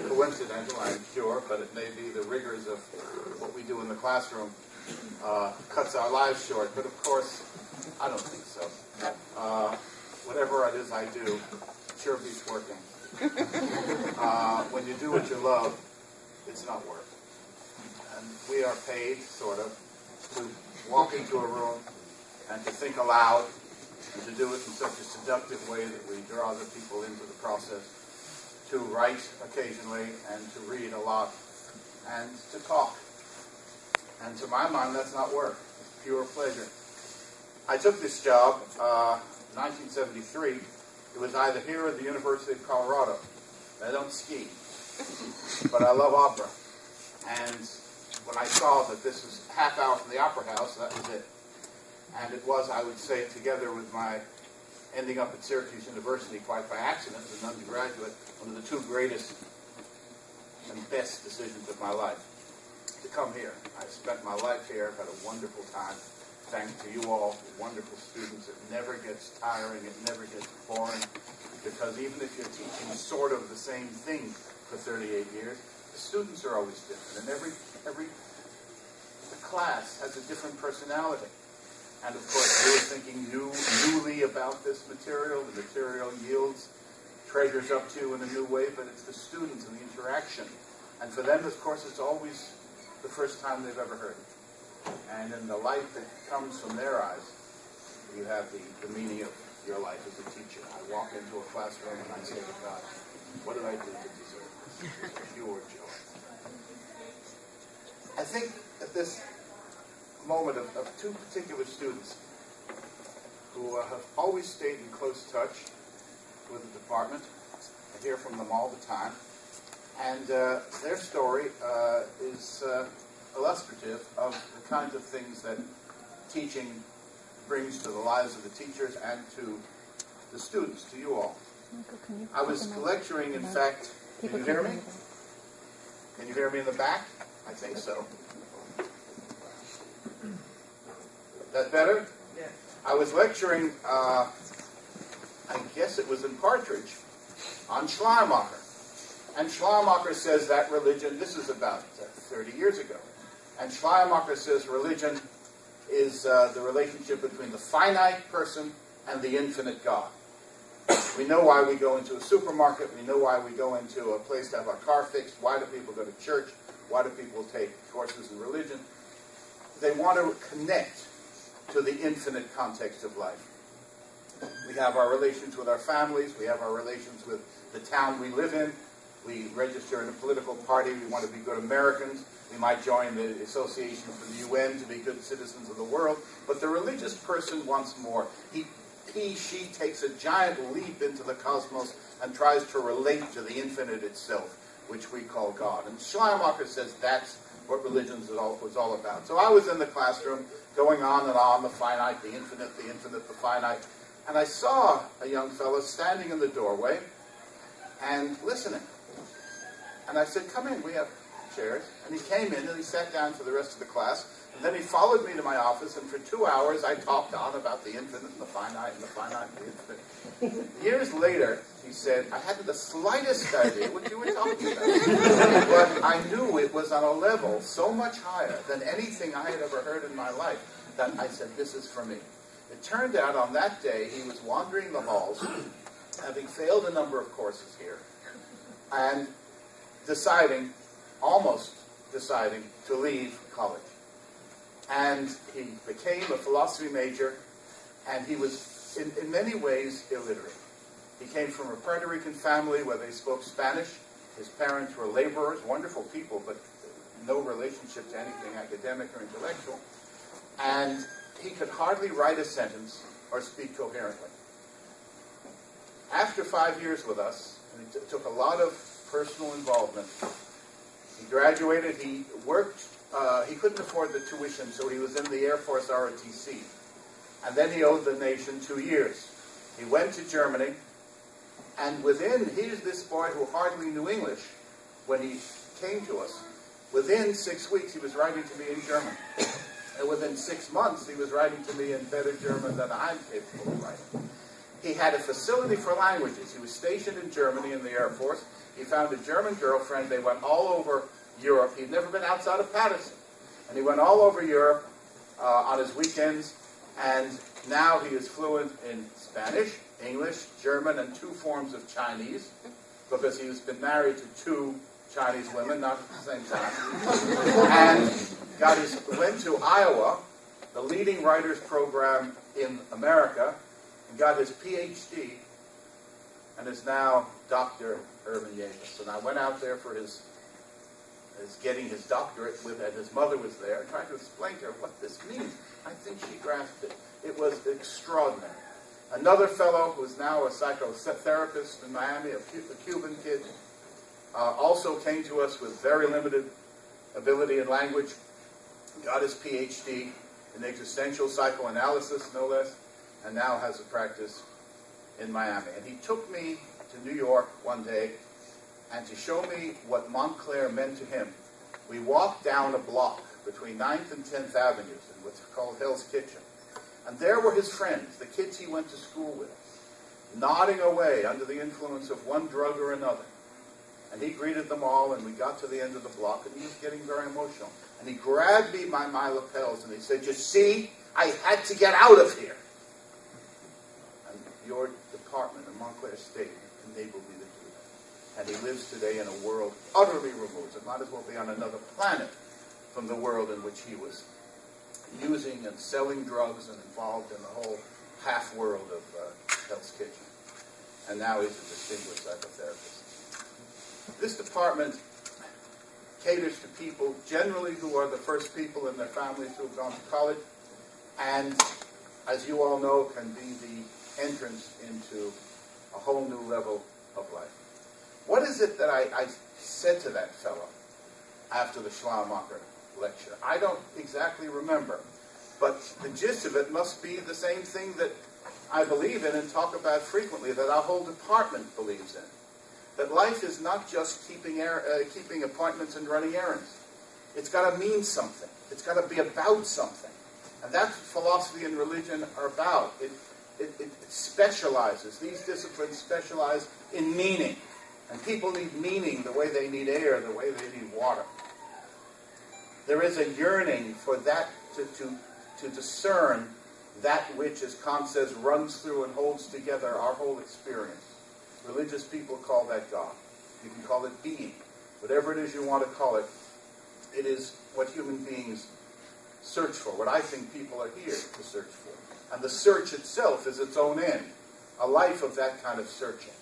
Coincidental, I'm sure, but it may be the rigors of what we do in the classroom cuts our lives short. But of course, I don't think so. Whatever it is I do, sure beats working. When you do what you love, it's not work. And we are paid, sort of, to walk into a room and to think aloud and to do it in such a seductive way that we draw the people into the process, to write occasionally and to read a lot and to talk. And to my mind, that's not work. It's pure pleasure. I took this job in 1973. It was either here or at the University of Colorado. I don't ski, but I love opera. And when I saw that this was half hour from the Opera House, that was it. And it was, I would say, together with my ending up at Syracuse University quite by accident as an undergraduate, one of the two greatest and best decisions of my life, to come here. I spent my life here. I've had a wonderful time. Thanks to you all, wonderful students. It never gets tiring. It never gets boring. Because even if you're teaching sort of the same thing for 38 years, the students are always different. And every class has a different personality. And of course, we're thinking newly about this material. The material yields treasures up to you in a new way, but it's the students and the interaction. And for them, of course, it's always the first time they've ever heard it. And in the light that comes from their eyes, you have the meaning of your life as a teacher. I walk into a classroom and I say to God, what did I do to deserve this? Pure joy. I think at this moment of two particular students who have always stayed in close touch with the department. I hear from them all the time. And their story is illustrative of the kinds of things that teaching brings to the lives of the teachers and to the students, to you all. I was lecturing, in fact, can you hear me? Can you hear me in the back? I think so. That better? Yeah. I was lecturing, I guess it was in Partridge, on Schleiermacher. And Schleiermacher says that religion, this is about 30 years ago, and Schleiermacher says religion is the relationship between the finite person and the infinite God. We know why we go into a supermarket. We know why we go into a place to have our car fixed. Why do people go to church? Why do people take courses in religion? They want to connect to the infinite context of life. We have our relations with our families. We have our relations with the town we live in. We register in a political party. We want to be good Americans. We might join the Association for the UN to be good citizens of the world. But the religious person wants more. She takes a giant leap into the cosmos and tries to relate to the infinite itself, which we call God. And Schleiermacher says that's what religion was all about. So I was in the classroom going on, the finite, the infinite, the finite. And I saw a young fellow standing in the doorway and listening. And I said, come in, we have chairs. And he came in and he sat down for the rest of the class. And then he followed me to my office, and for 2 hours I talked on about the infinite and the finite and the finite and the infinite. Years later, he said, I hadn't the slightest idea what you were talking about. But I knew it was on a level so much higher than anything I had ever heard in my life that I said, this is for me. It turned out on that day he was wandering the halls, having failed a number of courses here, and almost deciding to leave college. And he became a philosophy major, and he was, in many ways, illiterate. He came from a Puerto Rican family where they spoke Spanish. His parents were laborers, wonderful people, but no relationship to anything academic or intellectual. And he could hardly write a sentence or speak coherently. After 5 years with us, and it took a lot of personal involvement, he graduated, he worked. He couldn't afford the tuition, so he was in the Air Force ROTC. And then he owed the nation 2 years. He went to Germany, and here's this boy who hardly knew English when he came to us. Within 6 weeks, he was writing to me in German. And within 6 months, he was writing to me in better German than I'm capable of writing. He had a facility for languages. He was stationed in Germany in the Air Force. He found a German girlfriend. They went all over Europe. He'd never been outside of Patterson. And he went all over Europe on his weekends. And now he is fluent in Spanish, English, German, and 2 forms of Chinese, because he's been married to 2 Chinese women, not at the same time. And went to Iowa, the leading writers program in America, and got his PhD, and is now Dr. Irvin Yavis. And I went out there for his getting his doctorate and his mother was there, and trying to explain to her what this means. I think she grasped it. It was extraordinary. Another fellow who is now a psychotherapist in Miami, a Cuban kid, also came to us with very limited ability in language, got his PhD in existential psychoanalysis, no less, and now has a practice in Miami. And he took me to New York one day, and to show me what Montclair meant to him, we walked down a block between 9th and 10th Avenues in what's called Hell's Kitchen. And there were his friends, the kids he went to school with, nodding away under the influence of one drug or another. And he greeted them all, and we got to the end of the block, and he was getting very emotional. And he grabbed me by my lapels, and he said, "You see, I had to get out of here." And your department in Montclair State enabled me to do that. And he lives today in a world utterly removed. It might as well be on another planet from the world in which he was using and selling drugs and involved in the whole half world of Hell's Kitchen. And now he's a distinguished psychotherapist. This department caters to people generally who are the first people in their families who have gone to college, and as you all know, can be the entrance into a whole new level of life. What is it that I said to that fellow after the Schleiermacher lecture? I don't exactly remember, but the gist of it must be the same thing that I believe in and talk about frequently, that our whole department believes in. That life is not just keeping appointments and running errands. It's got to mean something. It's got to be about something. And that's what philosophy and religion are about. It specializes. These disciplines specialize in meaning. And people need meaning the way they need air, the way they need water. There is a yearning for that to discern that which, as Kant says, runs through and holds together our whole experience. Religious people call that God. You can call it being. Whatever it is you want to call it, it is what human beings search for, what I think people are here to search for. And the search itself is its own end, a life of that kind of searching,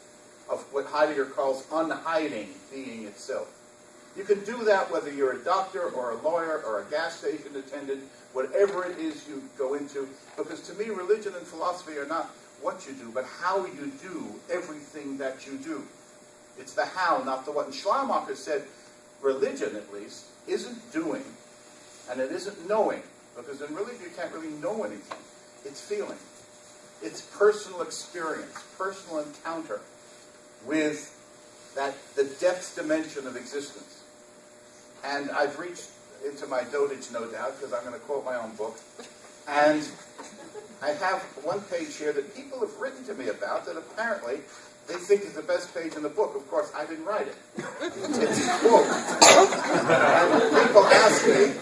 of what Heidegger calls unhiding being itself. You can do that whether you're a doctor or a lawyer or a gas station attendant, whatever it is you go into, because to me religion and philosophy are not what you do, but how you do everything that you do. It's the how, not the what. And Schleiermacher said religion, at least, isn't doing, and it isn't knowing, because in religion you can't really know anything. It's feeling. It's personal experience, personal encounter with the depth dimension of existence. And I've reached into my dotage, no doubt, because I'm going to quote my own book. And I have one page here that people have written to me about that apparently they think is the best page in the book. Of course, I didn't write it. It's a quote. And people ask me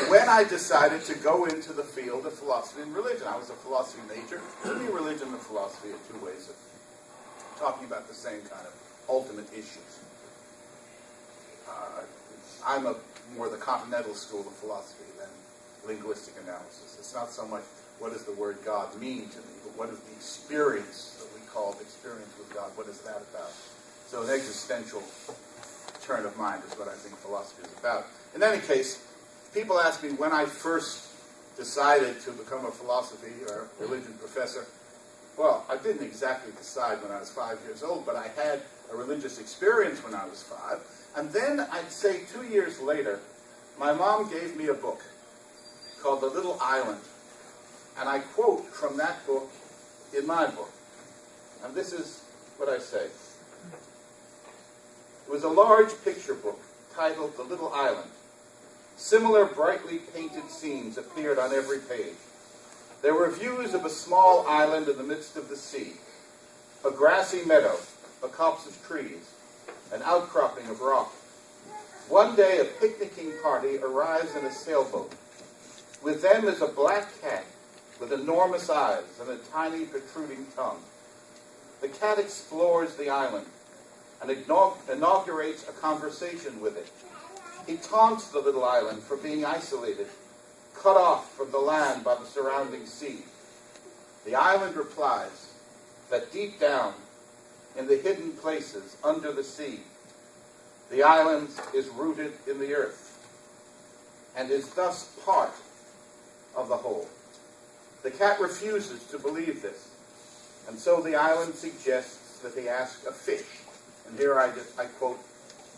when I decided to go into the field of philosophy and religion. I was a philosophy major. To me, religion and philosophy are two ways of talking about the same kind of ultimate issues. I'm more the continental school of philosophy than linguistic analysis. It's not so much what does the word God mean to me, but what is the experience that we call experience with God? What is that about? So an existential turn of mind is what I think philosophy is about. In any case, people ask me when I first decided to become a philosophy or religion professor. Well, I didn't exactly decide when I was 5 years old, but I had a religious experience when I was 5. And then, I'd say 2 years later, my mom gave me a book called The Little Island. And I quote from that book in my book. And this is what I say. It was a large picture book titled The Little Island. Similar brightly painted scenes appeared on every page. There were views of a small island in the midst of the sea, a grassy meadow, a copse of trees, an outcropping of rock. One day a picnicking party arrives in a sailboat. With them is a black cat with enormous eyes and a tiny protruding tongue. The cat explores the island and inaugurates a conversation with it. He taunts the little island for being isolated, cut off from the land by the surrounding sea. The island replies that deep down, in the hidden places under the sea, the island is rooted in the earth and is thus part of the whole. The cat refuses to believe this, and so the island suggests that he ask a fish. And here I quote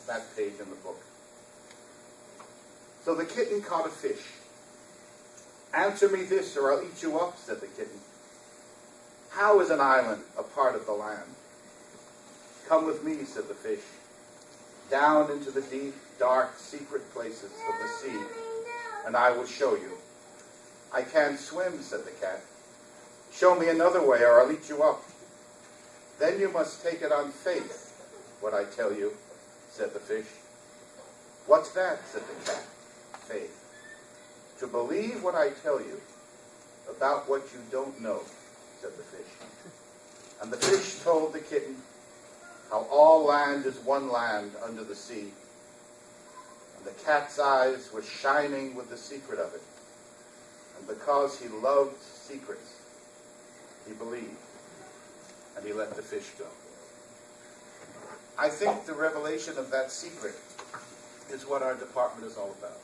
that page in the book. So the kitten caught a fish. "Answer me this, or I'll eat you up," said the kitten. "How is an island a part of the land?" "Come with me," said the fish, "down into the deep, dark, secret places of the sea, and I will show you." "I can't swim," said the cat. "Show me another way, or I'll eat you up." "Then you must take it on faith, what I tell you," said the fish. "What's that?" said the cat. "Faith. To believe what I tell you about what you don't know," said the fish. And the fish told the kitten how all land is one land under the sea. And the cat's eyes were shining with the secret of it. And because he loved secrets, he believed, and he let the fish go. I think the revelation of that secret is what our department is all about.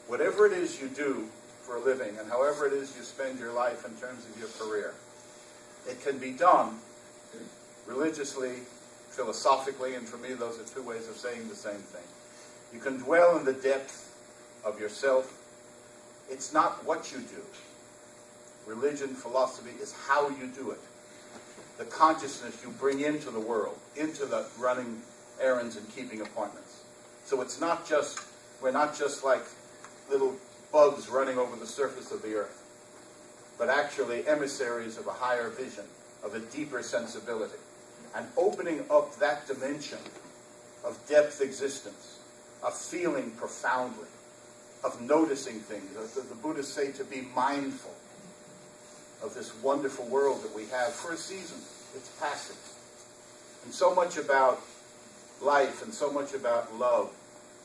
Whatever it is you do for a living, and however it is you spend your life in terms of your career, it can be done religiously, philosophically, and for me those are two ways of saying the same thing. You can dwell in the depth of yourself. It's not what you do. Religion, philosophy is how you do it. The consciousness you bring into the world, into the running errands and keeping appointments. So it's not just, we're not just like little bugs running over the surface of the earth, but actually emissaries of a higher vision, of a deeper sensibility, and opening up that dimension of depth existence, of feeling profoundly, of noticing things. The Buddhists say to be mindful of this wonderful world that we have for a season. It's passing. And so much about life and so much about love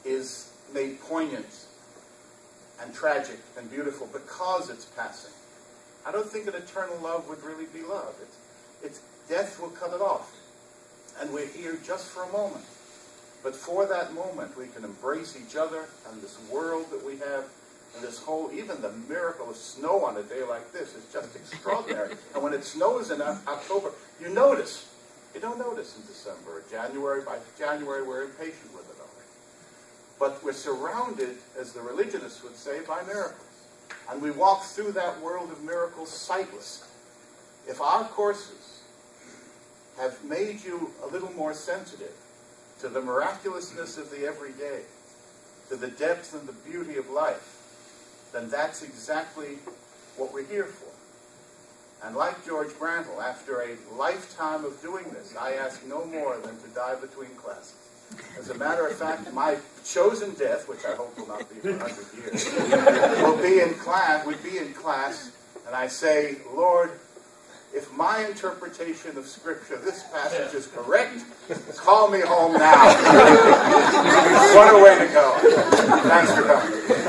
is made poignant and tragic and beautiful because it's passing. I don't think an eternal love would really be love. It's death will cut it off. And we're here just for a moment. But for that moment, we can embrace each other and this world that we have, and this whole, even the miracle of snow on a day like this is just extraordinary. And when it snows in October, you notice. You don't notice in December or January. By January, we're impatient with it already. But we're surrounded, as the religionists would say, by miracles. And we walk through that world of miracles sightless. If our courses have made you a little more sensitive to the miraculousness of the everyday, to the depth and the beauty of life, then that's exactly what we're here for. And like George Brantle, after a lifetime of doing this, I ask no more than to die between classes. As a matter of fact, my chosen death, which I hope will not be for 100 years, would be in class, and I say, Lord, if my interpretation of Scripture, this passage is correct, call me home now. What a way to go. Thanks for coming.